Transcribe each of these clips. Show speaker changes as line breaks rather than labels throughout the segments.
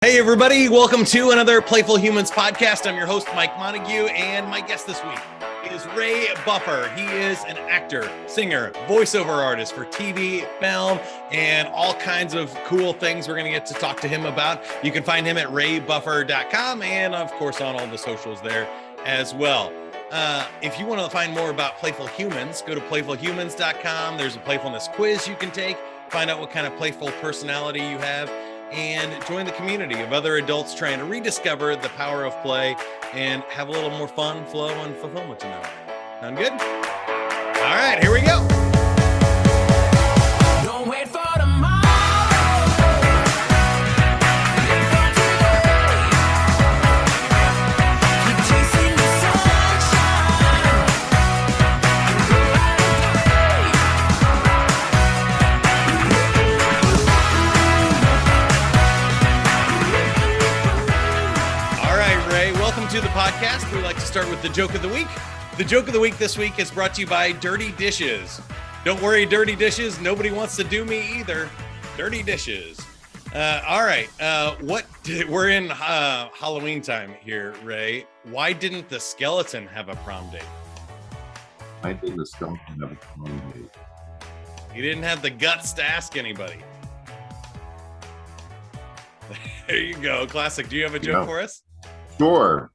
Hey, everybody. Welcome to another Playful Humans podcast. I'm your host, Mike Montague, and my guest this week is Ray Buffer. He is an actor, singer, voiceover artist for TV, film, and all kinds of cool things we're going to get to talk to him about. You can find him at raybuffer.com and, of course, on all the socials there as well. If you want to find more about Playful Humans, go to playfulhumans.com. There's a playfulness quiz you can take, find out what kind of playful personality you have, and join the community of other adults trying to rediscover the power of play and have a little more fun, flow, and fulfillment tonight. Sound good? All right, here we go. Don't wait for tomorrow. Keep chasing the sunshine. Welcome to the podcast. We like to start with the joke of the week. The joke of the week this week is brought to you by Dirty Dishes. Don't worry, Dirty Dishes. Nobody wants to do me either. Dirty Dishes. All right. We're in Halloween time here, Ray. Why didn't the skeleton have a prom date?
Why didn't the skeleton have a prom date?
He didn't have the guts to ask anybody. There you go. Classic. Do you have a joke for us?
Sure.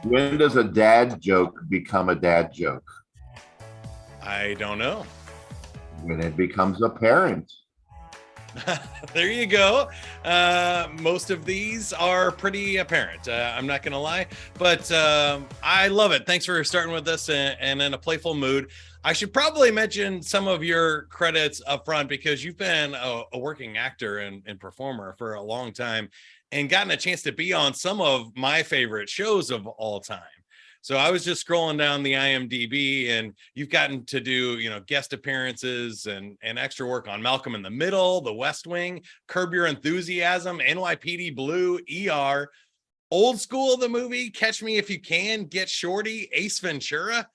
When does a dad joke become a dad joke?
I don't know.
When it becomes apparent.
There you go. Most of these are pretty apparent. I'm not going to lie, but I love it. Thanks for starting with us and in a playful mood. I should probably mention some of your credits up front because you've been a working actor and performer for a long time and gotten a chance to be on some of my favorite shows of all time. So I was just scrolling down the IMDb and you've gotten to do, guest appearances and extra work on Malcolm in the Middle, The West Wing, Curb Your Enthusiasm, NYPD Blue, ER, Old School, the movie, Catch Me If You Can, Get Shorty, Ace Ventura.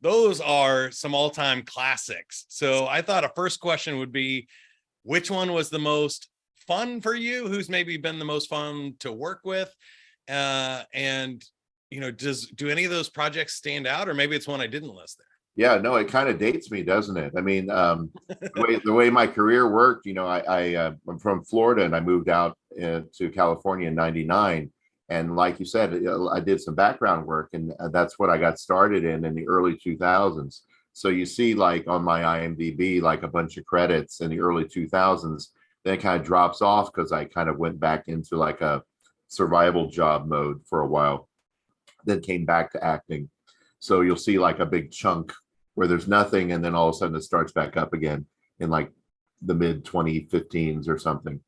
Those are some all-time classics. So I thought a first question would be, which one was the most fun for you? Who's maybe been the most fun to work with? And do any of those projects stand out, or maybe it's one I didn't list there?
Yeah, no, it kind of dates me, doesn't it? I mean, the way my career worked, I'm from Florida and I moved out to California in '99. And like you said, I did some background work, and that's what I got started in the early 2000s. So you see, like on my IMDb, like a bunch of credits in the early 2000s. Then it kind of drops off because I kind of went back into like a survival job mode for a while, then came back to acting. So you'll see like a big chunk where there's nothing, and then all of a sudden it starts back up again in like the mid 2015s or something.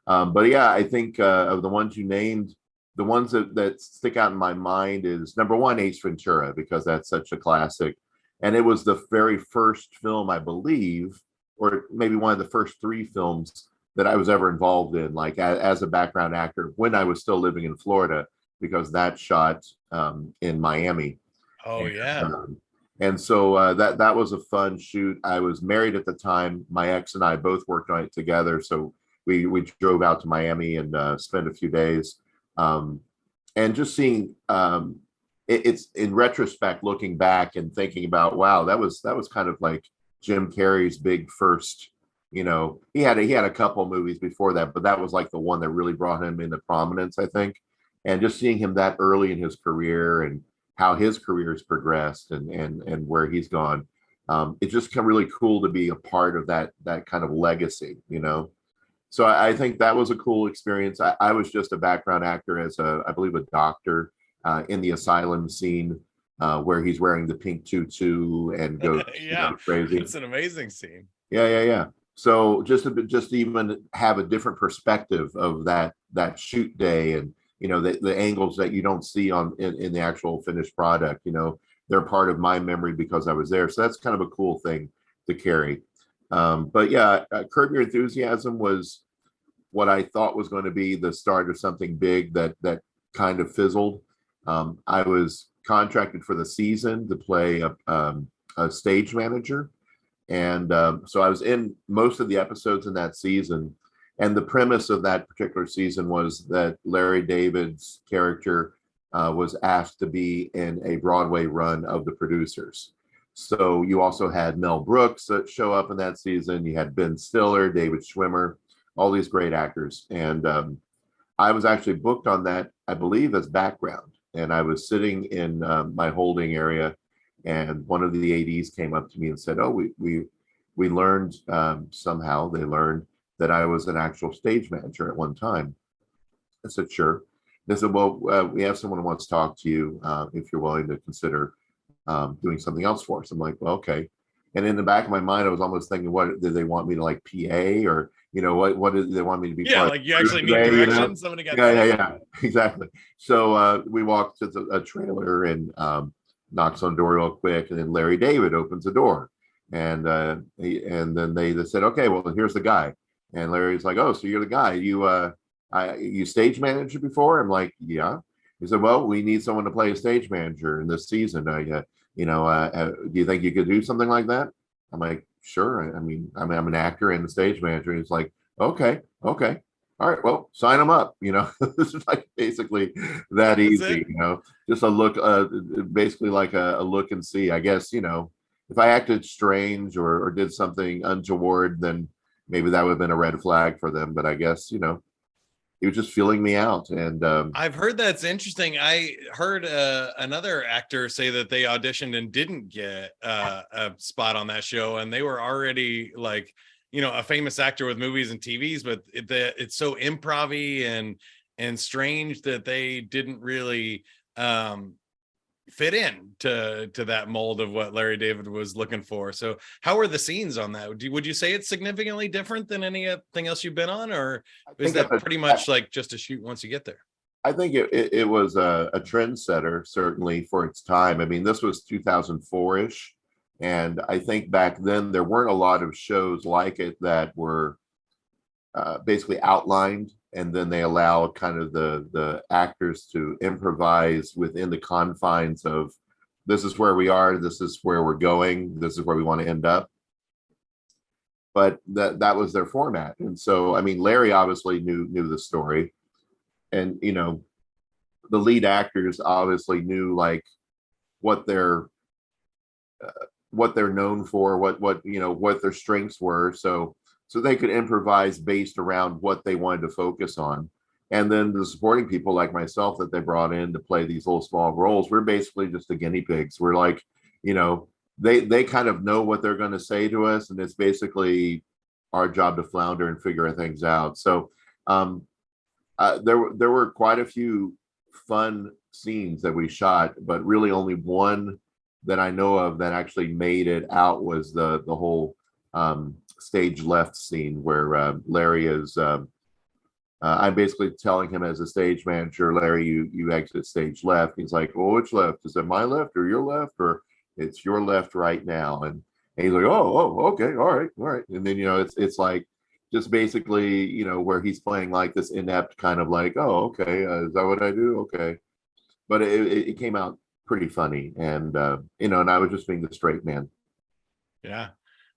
But yeah, I think of the ones you named, the ones that stick out in my mind is number one, Ace Ventura, because that's such a classic. And it was the very first film, I believe, or maybe one of the first three films that I was ever involved in, like as a background actor when I was still living in Florida, because that shot in Miami.
Oh, yeah.
And so that was a fun shoot. I was married at the time. My ex and I both worked on it together. So we drove out to Miami and spent a few days. And just seeing it's in retrospect, looking back and thinking about, wow, that was kind of like Jim Carrey's big first. He had a couple movies before that, but that was like the one that really brought him into prominence, I think. And just seeing him that early in his career and how his career has progressed and where he's gone, it's just really cool to be a part of that kind of legacy, So I think that was a cool experience. I was just a background actor as I believe a doctor in the asylum scene where he's wearing the pink tutu and goes crazy.
It's an amazing scene.
Yeah. So just to even have a different perspective of that shoot day and the angles that you don't see in the actual finished product, they're part of my memory because I was there. So that's kind of a cool thing to carry. But yeah, Curb Your Enthusiasm was what I thought was going to be the start of something big that kind of fizzled. I was contracted for the season to play a stage manager. And so I was in most of the episodes in that season. And the premise of that particular season was that Larry David's character was asked to be in a Broadway run of The Producers. So you also had Mel Brooks that show up in that season. You had Ben Stiller, David Schwimmer, all these great actors. And I was actually booked on that, I believe, as background. And I was sitting in my holding area, and one of the ADs came up to me and said, "Oh, we learned somehow they learned that I was an actual stage manager at one time." I said, "Sure." They said, "Well, we have someone who wants to talk to you if you're willing to consider doing something else for us." I'm like, "Well, okay." And in the back of my mind, I was almost thinking, what did they want me to, like, PA, or what did they want me to be
Yeah,
part
like
of
you actually need
today,
direction. Somebody got
yeah, exactly. So we walked to a trailer and knocks on the door real quick, and then Larry David opens the door, and and then they said, "Okay, well, here's the guy." And Larry's like, "Oh, so you're the guy? You stage managed before?" I'm like, "Yeah." He said, "Well, we need someone to play a stage manager in this season. Do you think you could do something like that?" I'm like, "Sure. I mean, I'm an actor and a stage manager." And he's like, "Okay, okay. All right, well, sign them up." This is like basically that
That's
easy,
it.
just a look, basically like a look and see. I guess, if I acted strange or did something untoward, then maybe that would have been a red flag for them. But I guess, he was just feeling me out. And
I've heard that's interesting. I heard another actor say that they auditioned and didn't get a spot on that show, and they were already like, a famous actor with movies and TVs, but it's so improv-y and strange that they didn't really fit in to that mold of what Larry David was looking for. So how were the scenes on that? Would you say it's significantly different than anything else you've been on, or is that pretty much like just a shoot once you get there?
I think it was a trendsetter, certainly, for its time. I mean, this was 2004-ish. And I think back then there weren't a lot of shows like it that were basically outlined, and then they allowed kind of the actors to improvise within the confines of, this is where we are, this is where we're going, this is where we want to end up. But that was their format. And so, I mean, Larry obviously knew the story, and the lead actors obviously knew, like, what they're known for, what their strengths were, so they could improvise based around what they wanted to focus on. And then the supporting people like myself that they brought in to play these little small roles, we're basically just the guinea pigs. We're like, they kind of know what they're going to say to us, and it's basically our job to flounder and figure things out. So there were quite a few fun scenes that we shot, but really only one that I know of that actually made it out was the whole stage left scene where Larry is. I'm basically telling him as a stage manager, "Larry, you exit stage left." He's like, "Well, which left? Is it my left or your left, or it's your left right now?" And he's like, "Oh, okay, all right." And then it's like, just basically, where he's playing like this inept kind of like, "Oh, okay, is that what I do? Okay." But it came out pretty funny, and and I was just being the straight man.
Yeah.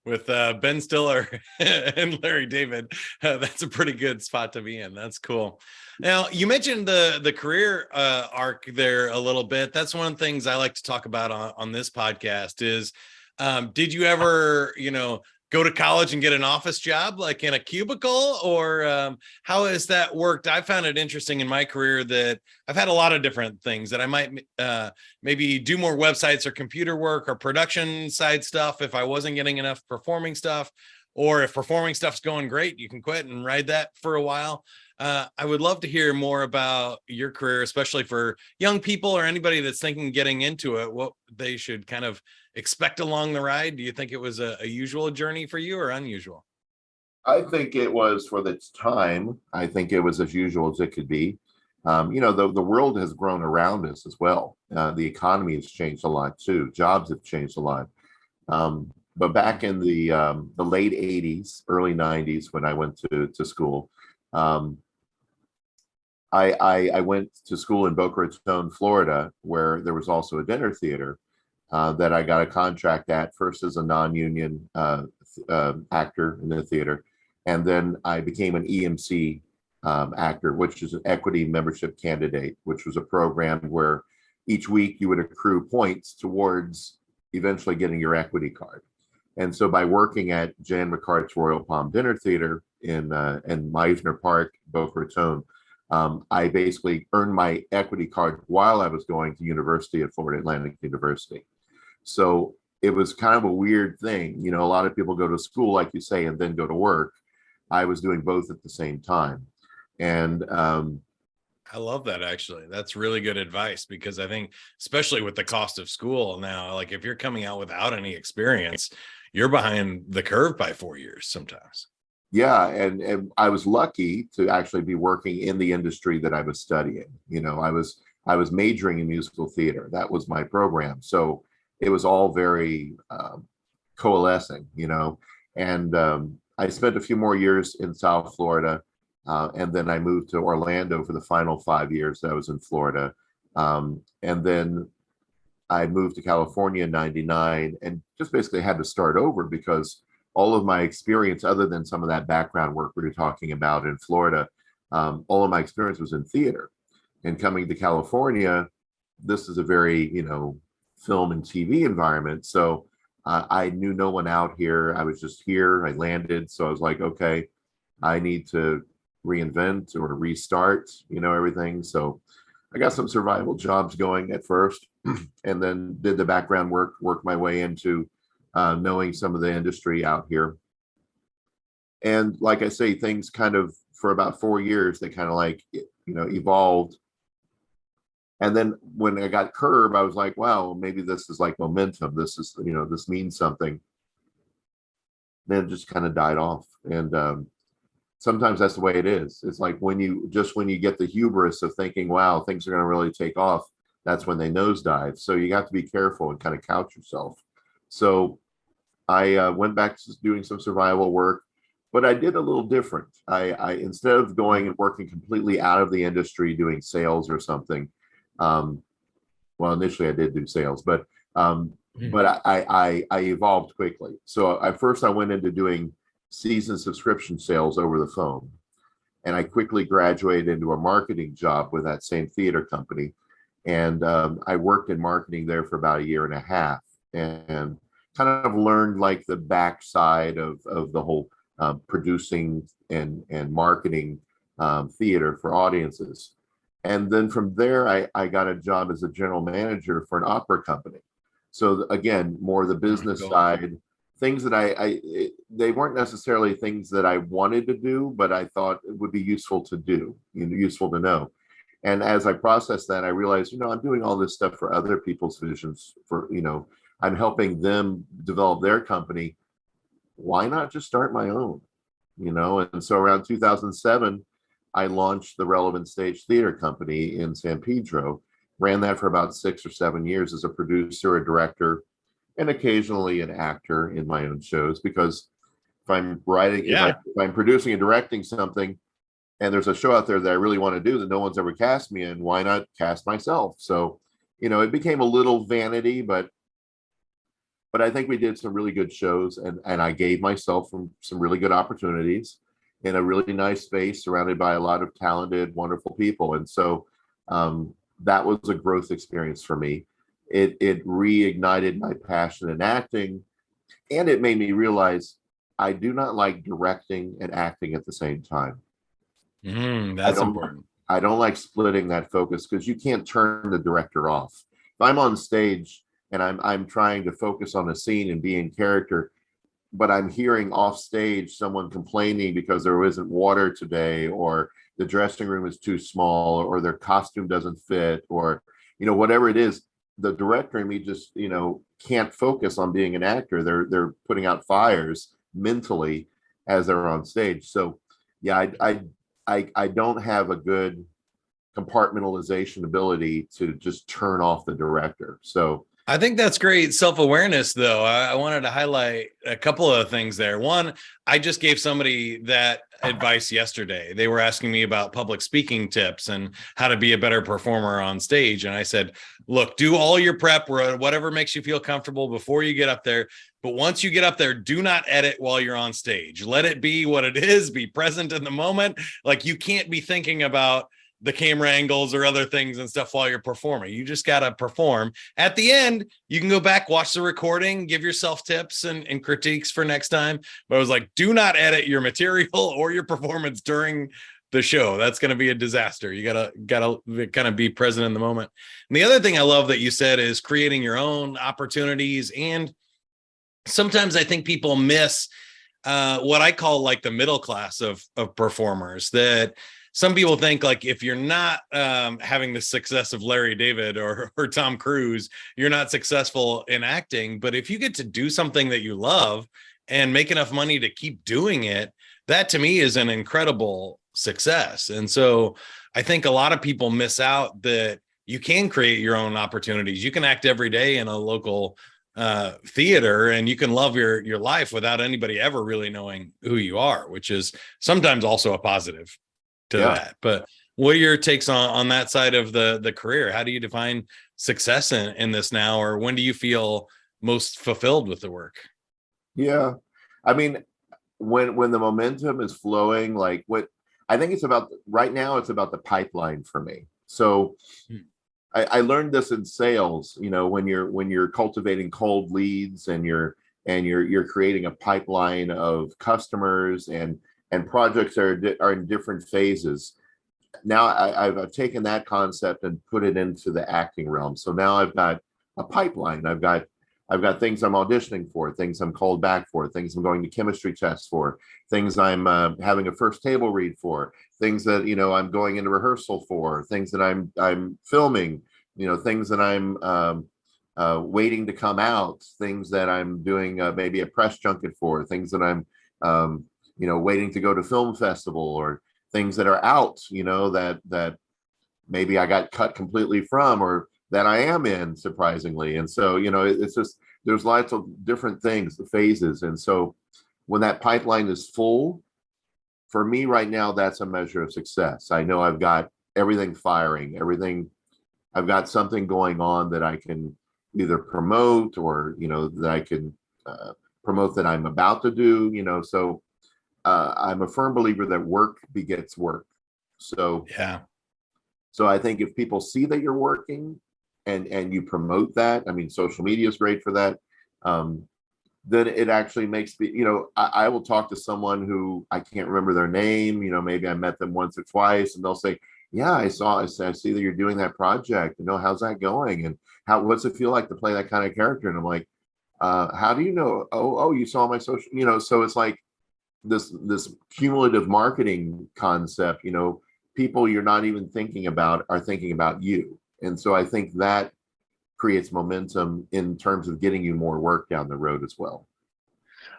With Ben Stiller and Larry David, that's a pretty good spot to be in. That's cool. Now, you mentioned the career arc there a little bit. That's one of the things I like to talk about on this podcast is, did you ever, go to college and get an office job, like in a cubicle, or how has that worked? I found it interesting in my career that I've had a lot of different things that I might maybe do more websites or computer work or production side stuff if I wasn't getting enough performing stuff, or if performing stuff's going great, you can quit and ride that for a while. I would love to hear more about your career, especially for young people or anybody that's thinking getting into it, what they should kind of expect along the ride. Do you think it was a usual journey for you or unusual?
I think it was for its time. I think it was as usual as it could be. The world has grown around us as well. The economy has changed a lot too. Jobs have changed a lot. But back in the late '80s, early '90s, when I went to school, I went to school in Boca Raton, Florida, where there was also a dinner theater that I got a contract at, first as a non-union actor in the theater, And then I became an EMC actor, which is an equity membership candidate, which was a program where each week you would accrue points towards eventually getting your equity card. And so by working at Jan McCart's Royal Palm Dinner Theater in Meisner Park, Boca Raton, I basically earned my equity card while I was going to university at Florida Atlantic University. So it was kind of a weird thing. You know, a lot of people go to school, like you say, and then go to work. I was doing both at the same time. And
I love that, actually. That's really good advice, because I think, especially with the cost of school now, like if you're coming out without any experience, you're behind the curve by 4 years sometimes.
yeah, and I was lucky to actually be working in the industry that I was studying. You know, I was majoring in musical theater. That was my program. So it was all very coalescing, you know. And I spent a few more years in South Florida. And then I moved to Orlando for the final 5 years that I was in Florida. And then I moved to California in '99 and just basically had to start over because all of my experience, other than some of that background work we were talking about in Florida, all of my experience was in theater. And coming to California, this is a very, you know, film and TV environment. So I knew no one out here. I was just here. I landed. So I was like, okay, I need to reinvent or restart, you know, everything. So I got some survival jobs going at first, and then did the background work, worked my way into knowing some of the industry out here. And like I say, things kind of for about 4 years, they kind of like, you know, evolved. And then when I got Curb, I was like, wow, maybe this is like momentum. This is, you know, this means something. Then it just kind of died off. And sometimes that's the way it is. It's like when you get the hubris of thinking, wow, things are going to really take off, that's when they nosedive. So you have to be careful and kind of couch yourself. So I went back to doing some survival work, but I did a little different. I instead of going and working completely out of the industry doing sales or something, well, initially I did do sales, but I evolved quickly. So I went into doing season subscription sales over the phone, and I quickly graduated into a marketing job with that same theater company. And I worked in marketing there for about 1.5 years, and kind of learned like the backside of the whole producing and marketing theater for audiences. And then from there, I got a job as a general manager for an opera company. So again, more the business side, things that they weren't necessarily things that I wanted to do, but I thought it would be useful to do, you know, useful to know. And as I processed that, I realized, you know, I'm doing all this stuff for other people's visions, for, you know, I'm helping them develop their company. Why not just start my own, you know? And so around 2007, I launched the Relevant Stage Theater Company in San Pedro, ran that for about 6 or 7 years as a producer, a director, and occasionally an actor in my own shows. Because if I'm writing, if I'm producing and directing something, and there's a show out there that I really want to do that no one's ever cast me in, why not cast myself? So, you know, it became a little vanity, but I think we did some really good shows, and I gave myself some really good opportunities in a really nice space surrounded by a lot of talented, wonderful people. And so that was a growth experience for me. It reignited my passion in acting, and it made me realize I do not like directing and acting at the same time.
That's important.
I don't like splitting that focus, because you can't turn the director off. If I'm on stage and I'm trying to focus on a scene and be in character, but I'm hearing off stage someone complaining because there isn't water today, or the dressing room is too small, or their costume doesn't fit, or, you know, whatever it is, the director and me just, you know, can't focus on being an actor. They're putting out fires mentally as they're on stage. So yeah, I don't have a good compartmentalization ability to just turn off the director. So
I think that's great self-awareness, though. I wanted to highlight a couple of things there. One, I just gave somebody that advice yesterday. They were asking me about public speaking tips and how to be a better performer on stage. And I said, look, do all your prep, whatever makes you feel comfortable before you get up there. But once you get up there, do not edit while you're on stage. Let it be what it is. Be present in the moment. Like, you can't be thinking about the camera angles or other things and stuff while you're performing. You just got to perform. At the end, you can go back, watch the recording, give yourself tips and critiques for next time. But I was like, do not edit your material or your performance during the show. That's going to be a disaster. You gotta kind of be present in the moment. And the other thing I love that you said is creating your own opportunities. And sometimes I think people miss what I call like the middle class of performers. That some people think, like, if you're not having the success of Larry David or Tom Cruise, you're not successful in acting. But if you get to do something that you love and make enough money to keep doing it, that to me is an incredible success. And so I think a lot of people miss out that you can create your own opportunities. You can act every day in a local theater, and you can love your life without anybody ever really knowing who you are, which is sometimes also a positive to that. But what are your takes on that side of the career? How do you define success in this now, or when do you feel most fulfilled with the work?
Yeah, I mean, when the momentum is flowing, like what I think it's about right now, it's about the pipeline for me. So I learned this in sales. You know, when you're cultivating cold leads and you're creating a pipeline of customers and projects that are in different phases. Now I've taken that concept and put it into the acting realm. So now I've got a pipeline. I've got things I'm auditioning for, things I'm called back for, things I'm going to chemistry tests for, things I'm having a first table read for, things that, you know, I'm going into rehearsal for, things that I'm filming, you know, things that I'm waiting to come out, things that I'm doing maybe a press junket for, things that I'm you know, waiting to go to film festival, or things that are out, you know, that maybe I got cut completely from, or that I am in, surprisingly. And so, you know, it's just, there's lots of different things, the phases. And so when that pipeline is full, for me right now, that's a measure of success. I know I've got everything firing, I've got something going on that I can either promote, or, you know, that I can promote that I'm about to do, you know. So I'm a firm believer that work begets work. So I think if people see that you're working and you promote that, I mean, social media is great for that. Then it actually makes me, you know, I will talk to someone who I can't remember their name, you know, maybe I met them once or twice, and they'll say, yeah, I see that you're doing that project, you know, how's that going? And what's it feel like to play that kind of character? And I'm like, how do you know? Oh, you saw my social, you know. So it's like this cumulative marketing concept, you know, people you're not even thinking about are thinking about you. And so I think that creates momentum in terms of getting you more work down the road as well.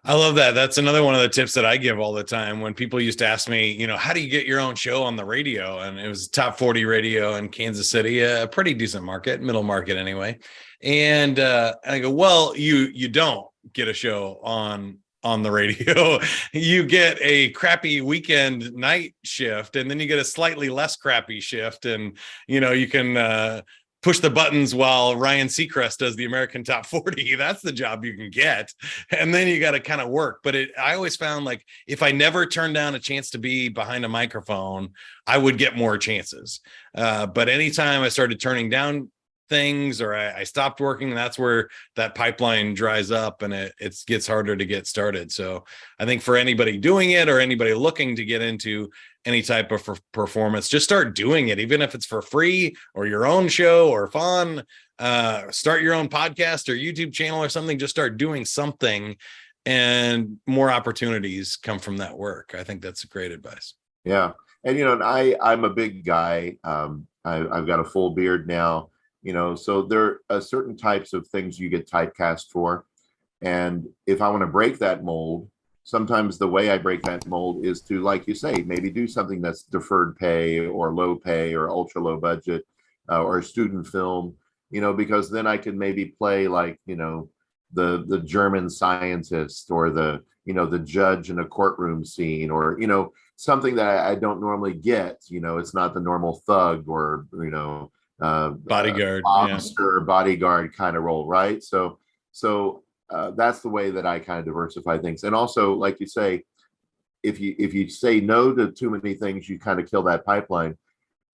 I love that. That's another one of the tips that I give all the time. When people used to ask me, you know, how do you get your own show on the radio? And it was top 40 radio in Kansas City, a pretty decent market, middle market anyway. And I go, well, you don't get a show on the radio. You get a crappy weekend night shift, and then you get a slightly less crappy shift. And, you know, you can push the buttons while Ryan Seacrest does the American Top 40. That's the job you can get. And then you got to kind of work. But I always found, like, if I never turned down a chance to be behind a microphone, I would get more chances. But anytime I started turning down things, or I stopped working, that's where that pipeline dries up and it gets harder to get started. So I think for anybody doing it, or anybody looking to get into any type of performance, just start doing it, even if it's for free or your own show or fun. Start your own podcast or YouTube channel or something. Just start doing something, and more opportunities come from that work. I think that's great advice.
Yeah. And, you know, I'm a big guy. I've got a full beard now. You know, so there are certain types of things you get typecast for. And if I want to break that mold, sometimes the way I break that mold is to, like you say, maybe do something that's deferred pay or low pay or ultra low budget, or a student film, you know, because then I can maybe play, like, you know, the German scientist, or the, you know, the judge in a courtroom scene, or, you know, something that I don't normally get. It's not the normal thug or
Bodyguard. Yeah.
mobster bodyguard kind of role, right? So that's the way that I kind of diversify things. And also, like you say, if you say no to too many things, you kind of kill that pipeline.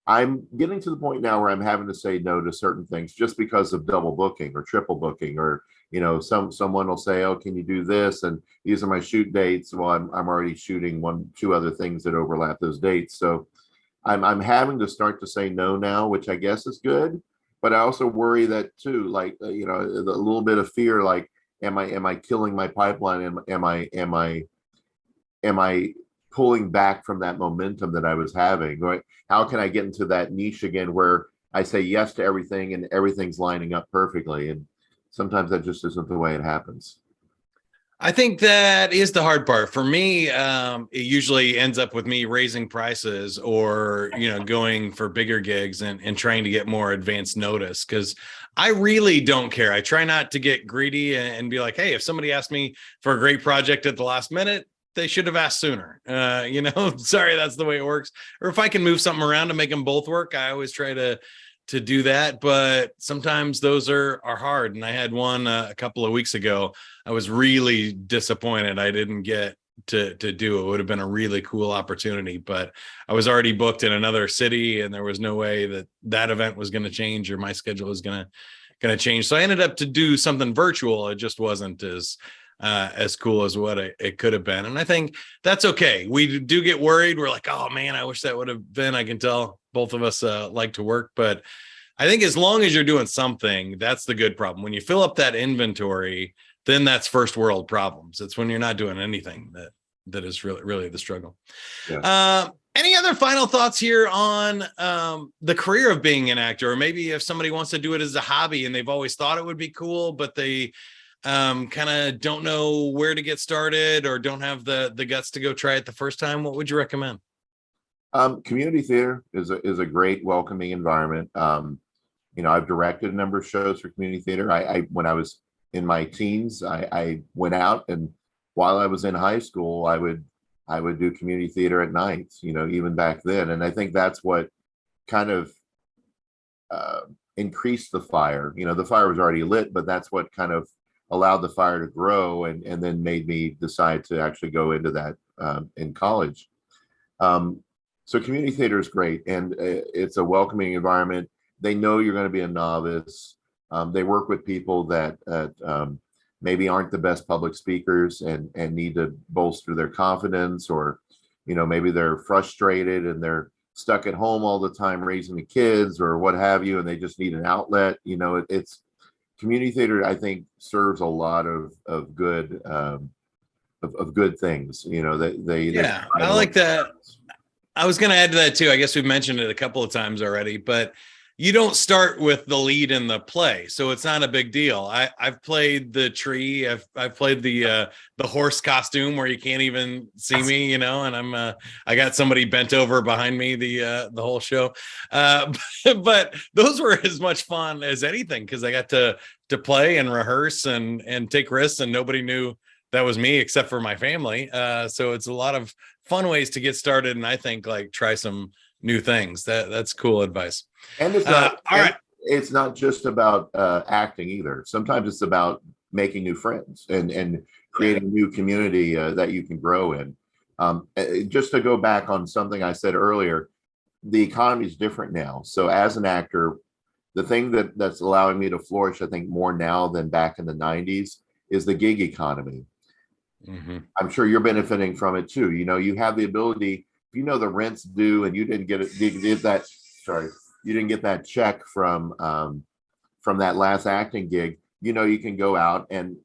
I'm getting to the point now where I'm having to say no to certain things just because of double booking or triple booking, or someone will say, "Oh, can you do this?" And these are my shoot dates. Well, I'm already shooting two other things that overlap those dates. So I'm having to start to say no now, which I guess is good. But I also worry that too, like a little bit of fear, like am I killing my pipeline? Am I pulling back from that momentum that I was having? Right? How can I get into that niche again where I say yes to everything and everything's lining up perfectly? And sometimes that just isn't the way it happens.
I think that is the hard part for me. It usually ends up with me raising prices or, going for bigger gigs and trying to get more advanced notice, because I really don't care. I try not to get greedy and be like, hey, if somebody asked me for a great project at the last minute, they should have asked sooner. Sorry, that's the way it works. Or if I can move something around to make them both work, I always try to do that. But sometimes those are hard. And I had one a couple of weeks ago. I was really disappointed I didn't get to do it. It would have been a really cool opportunity, but I was already booked in another city and there was no way that event was going to change or my schedule was going to change. So I ended up to do something virtual. It just wasn't as cool as what it could have been. And I think that's okay. We do get worried. We're like, oh man, I wish that would have been. I can tell both of us like to work, but I think as long as you're doing something, that's the good problem. When you fill up that inventory, then that's first world problems. It's when you're not doing anything that is really the struggle. Yeah. Any other final thoughts here on the career of being an actor? Or maybe if somebody wants to do it as a hobby and they've always thought it would be cool, but they kind of don't know where to get started or don't have the guts to go try it the first time, what would you recommend?
Community theater is a great welcoming environment. I've directed a number of shows for community theater. I when I was in my teens, I went out, and while I was in high school, I would do community theater at night, even back then. And I think that's what kind of increased the fire. The fire was already lit, but that's what kind of allowed the fire to grow and then made me decide to actually go into that in college. So community theater is great, and it's a welcoming environment. They know you're going to be a novice. They work with people that maybe aren't the best public speakers and need to bolster their confidence, or maybe they're frustrated and they're stuck at home all the time raising the kids or what have you, and they just need an outlet. It's community theater, I think, serves a lot of good of good things.
I like that. I was going to add to that too. I guess we've mentioned it a couple of times already, but you don't start with the lead in the play, so it's not a big deal. I've played the tree. I've played the horse costume where you can't even see me, and I got somebody bent over behind me the whole show. But those were as much fun as anything because I got to play and rehearse and take risks, and nobody knew that was me except for my family. So it's a lot of fun ways to get started, and I think like try some new things. That's cool advice.
And it's not all right. It's not just about acting either. Sometimes it's about making new friends and creating new community that you can grow in. Just to go back on something I said earlier, the economy is different now. So as an actor, the thing that's allowing me to flourish, I think, more now than back in the 90s is the gig economy. Mm-hmm. I'm sure you're benefiting from it too. You have the ability, if the rent's due and you didn't get that check from that last acting gig, you can go out and,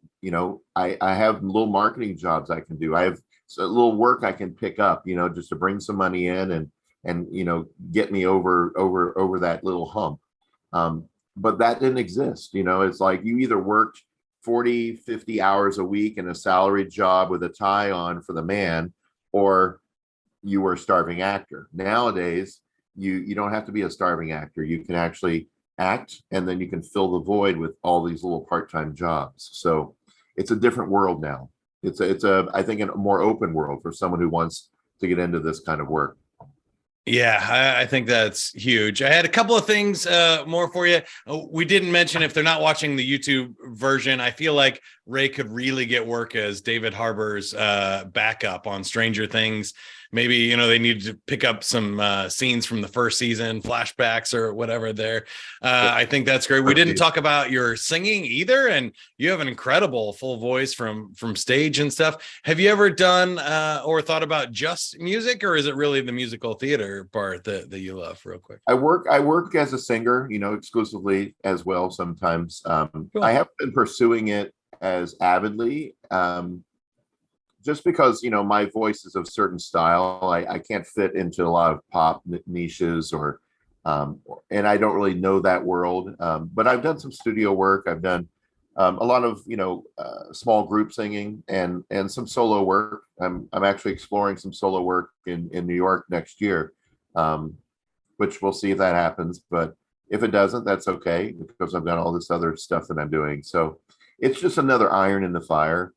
I have little marketing jobs I can do. I have a little work I can pick up, just to bring some money in and get me over that little hump. But that didn't exist. It's like you either worked 40, 50 hours a week in a salaried job with a tie on for the man, or you were a starving actor. Nowadays, you don't have to be a starving actor. You can actually act, and then you can fill the void with all these little part-time jobs. So it's a different world now. It's I think a more open world for someone who wants to get into this kind of work.
Yeah, I think that's huge. I had a couple of things more for you. We didn't mention, if they're not watching the YouTube version, I feel like Ray could really get work as David Harbour's backup on Stranger Things. Maybe, you know, they needed to pick up some scenes from the first season, flashbacks or whatever there. I think that's great. We didn't talk about your singing either, and you have an incredible full voice from stage and stuff. Have you ever done or thought about just music, or is it really the musical theater part that you love? Real quick.
I work as a singer, you know, exclusively as well sometimes.
Cool.
I haven't been pursuing it as avidly. Just because, you know, my voice is of certain style, I can't fit into a lot of pop niches and I don't really know that world. But I've done some studio work. I've done a lot of, you know, small group singing and some solo work. I'm actually exploring some solo work in New York next year, which we'll see if that happens. But if it doesn't, that's okay, because I've got all this other stuff that I'm doing. So it's just another iron in the fire.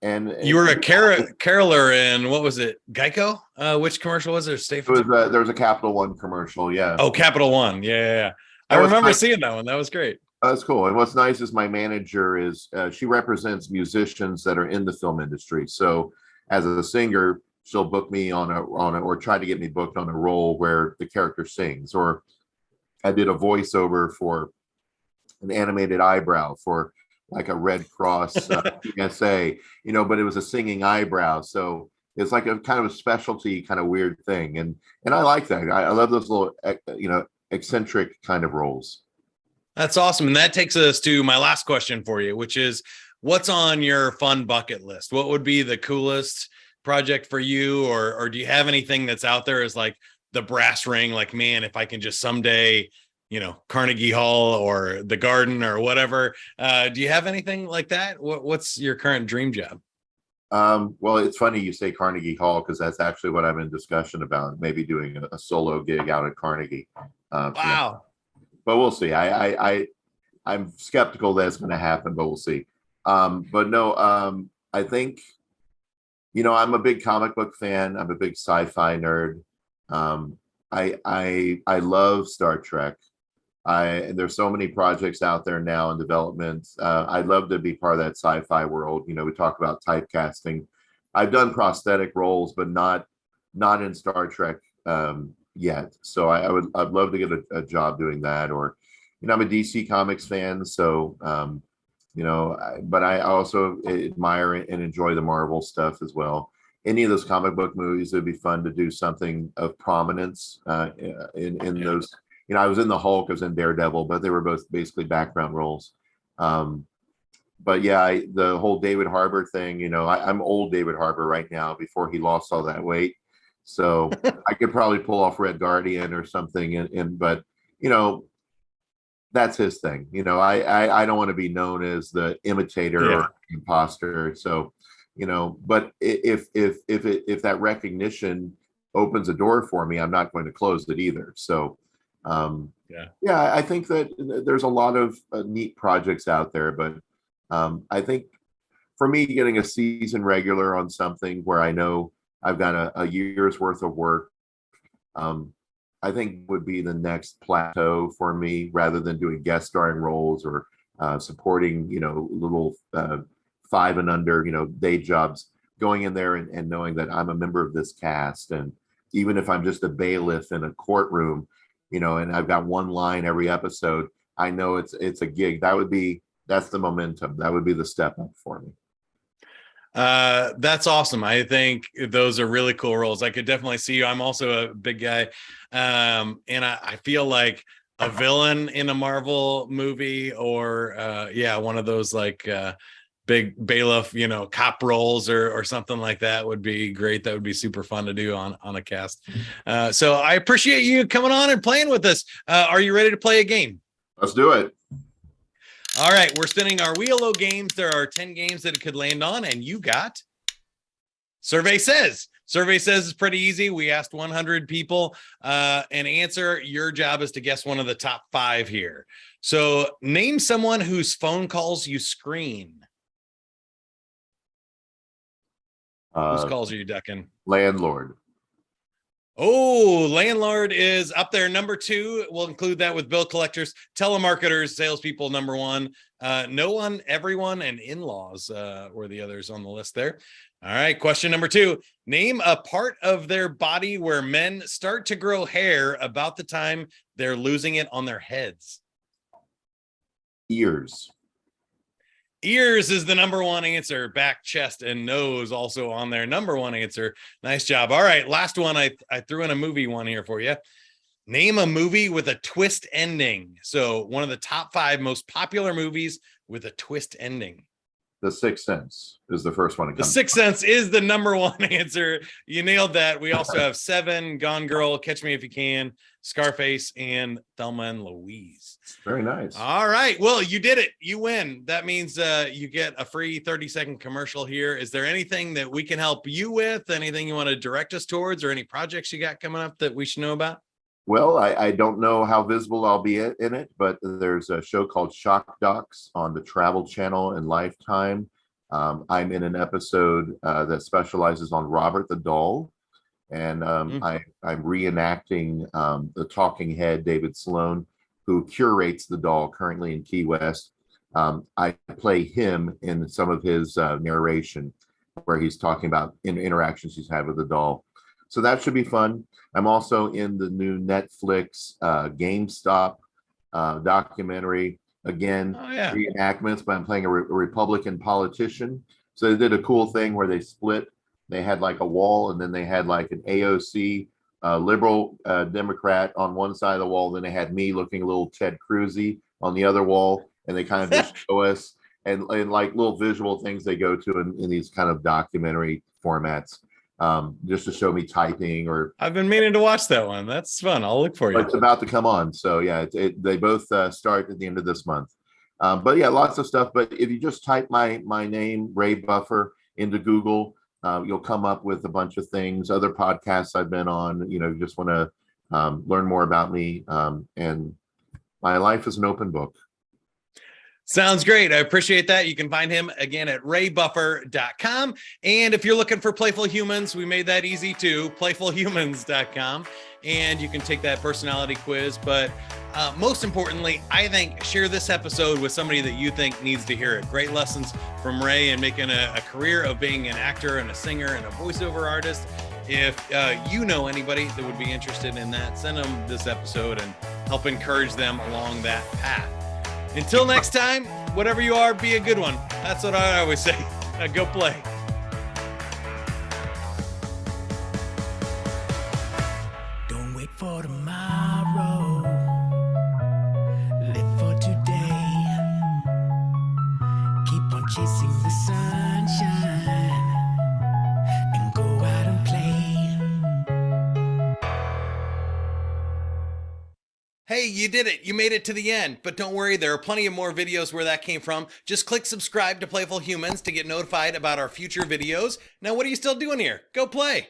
And
you were a caroler in, what was it, Geico? Which commercial was there?
There was a Capital One commercial. Yeah.
Oh, Capital One. Yeah. I remember seeing that one. That was great.
That's cool. And what's nice is my manager is she represents musicians that are in the film industry. So as a singer, she'll book me on a or try to get me booked on a role where the character sings. Or I did a voiceover for an animated eyebrow for like a Red Cross PSA, you know, but it was a singing eyebrow. So it's like a kind of a specialty, kind of weird thing. And I like that. I love those little, you know, eccentric kind of roles.
That's awesome. And that takes us to my last question for you, which is, what's on your fun bucket list? What would be the coolest project for you? Or do you have anything that's out there as like the brass ring? Like, man, if I can just someday, you know, Carnegie Hall or the Garden or whatever. Do you have anything like that? What's your current dream job?
Well, it's funny you say Carnegie Hall, because that's actually what I'm in discussion about, maybe doing a solo gig out at Carnegie.
Wow.
But we'll see. I'm skeptical that it's going to happen, but we'll see. But no, I think, you know, I'm a big comic book fan. I'm a big sci-fi nerd. I love Star Trek. There's so many projects out there now in development. I'd love to be part of that sci-fi world. You know, we talk about typecasting. I've done prosthetic roles, but not in Star Trek yet. So I'd love to get a job doing that. Or, you know, I'm a DC Comics fan, so you know, but I also admire and enjoy the Marvel stuff as well. Any of those comic book movies, it'd be fun to do something of prominence in those. You know, I was in the Hulk, I was in Daredevil, but they were both basically background roles. But yeah, the whole David Harbour thing, you know, I'm old David Harbour right now before he lost all that weight. So I could probably pull off Red Guardian or something. But, you know, that's his thing. You know, I don't want to be known as the imitator or imposter. So, you know, but if that recognition opens a door for me, I'm not going to close it either. So, yeah, I think that there's a lot of neat projects out there, but I think for me, getting a season regular on something where I know I've got a year's worth of work, I think would be the next plateau for me, rather than doing guest starring roles or supporting, you know, little 5 and under, you know, day jobs. Going in there and knowing that I'm a member of this cast, and even if I'm just a bailiff in a courtroom, you know, and I've got one line every episode, I know it's a gig. That's the momentum. That would be the step up for me.
That's awesome. I think those are really cool roles. I could definitely see you. I'm also a big guy. And I feel like a villain in a Marvel movie, or one of those like big bailiff, you know, cop roles or something like that would be great. That would be super fun to do on a cast. So I appreciate you coming on and playing with us. Are you ready to play a game?
Let's do it.
All right, we're spinning our wheel of games. There are 10 games that it could land on, and you got Survey Says. Survey Says is pretty easy. We asked 100 people an answer. Your job is to guess one of the top 5 here. So name someone whose phone calls you screen. Whose
Uh,
calls are you ducking?
Landlord.
Oh, landlord is up there. Number 2. We'll include that with bill collectors, telemarketers, salespeople. Number 1. No one, everyone, and in-laws were the others on the list there. All right. Question number 2. Name a part of their body where men start to grow hair about the time they're losing it on their heads.
Ears.
Ears is the number 1 answer. Back, chest, and nose also on there. Number 1 answer. Nice job. All right, last one. I threw in a movie one here for you. Name a movie with a twist ending. So one of the top 5 most popular movies with a twist ending.
The Sixth Sense is the first one.
The Sixth Sense is the number 1 answer. You nailed that. We also have 7, Gone Girl, Catch Me If You Can, Scarface, and Thelma and Louise.
Very nice.
All right. Well, you did it. You win. That means you get a free 30-second commercial here. Is there anything that we can help you with? Anything you want to direct us towards, or any projects you got coming up that we should know about?
Well, I don't know how visible I'll be in it, but there's a show called Shock Docs on the Travel Channel and Lifetime. I'm in an episode that specializes on Robert the Doll, and I'm reenacting the talking head, David Sloan, who curates the doll currently in Key West. I play him in some of his narration, where he's talking about interactions he's had with the doll. So that should be fun. I'm also in the new Netflix GameStop documentary. Again, reenactments, but I'm playing a Republican politician. So they did a cool thing where they split. They had like a wall, and then they had like an AOC liberal Democrat on one side of the wall. Then they had me looking a little Ted Cruz-y on the other wall, and they kind of just show us and like little visual things they go to in these kind of documentary formats. Just to show me typing. Or
I've been meaning to watch that one. That's fun. I'll look for you.
It's about to come on. So yeah, they both start at the end of this month. But yeah, lots of stuff. But if you just type my name, Ray Buffer, into Google, you'll come up with a bunch of things, other podcasts I've been on. You know, you just want to learn more about me. And my life is an open book.
Sounds great. I appreciate that. You can find him again at raybuffer.com. And if you're looking for Playful Humans, we made that easy too, playfulhumans.com. And you can take that personality quiz. But most importantly, I think share this episode with somebody that you think needs to hear it. Great lessons from Ray in making a career of being an actor and a singer and a voiceover artist. If you know anybody that would be interested in that, send them this episode and help encourage them along that path. Until next time, whatever you are, be a good one. That's what I always say. Now go play.
Don't wait for tomorrow. Live for today. Keep on chasing the sunshine and go out and play.
Hey, you did it. You made it to the end. But don't worry, there are plenty of more videos where that came from. Just click subscribe to Playful Humans to get notified about our future videos. Now, what are you still doing here? Go play.